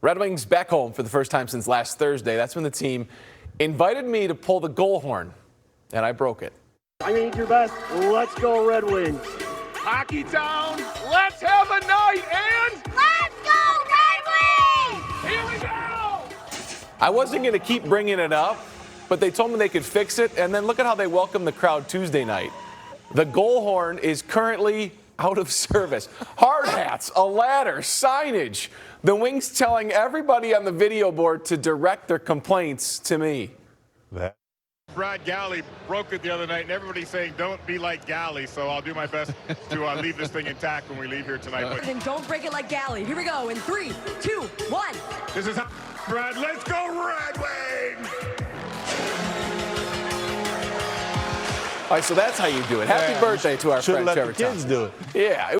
Red Wings back home for the first time since last Thursday. That's when the team invited me to pull the goal horn, and I broke it. I need your best. Let's go, Red Wings. Hockey Town, let's have a night, and Let's go, Red Wings! here we go! I wasn't going to keep bringing it up, but they told me they could fix it, and then look at how they welcomed the crowd Tuesday night. The goal horn is currently out of service. Hard hats, a ladder, signage. The Wings telling everybody on the video board to direct their complaints to me. Brad Galli broke it the other night, and everybody's saying don't be like Galli, so I'll do my best to leave this thing intact when we leave here tonight. But And don't break it like Galli. Here we go in 3, 2, 1. this is how, Brad, let's go Red Wings! All right, so that's how you do it. Happy birthday to our friend Should've let Trevor the kids Thompson. do it. Yeah.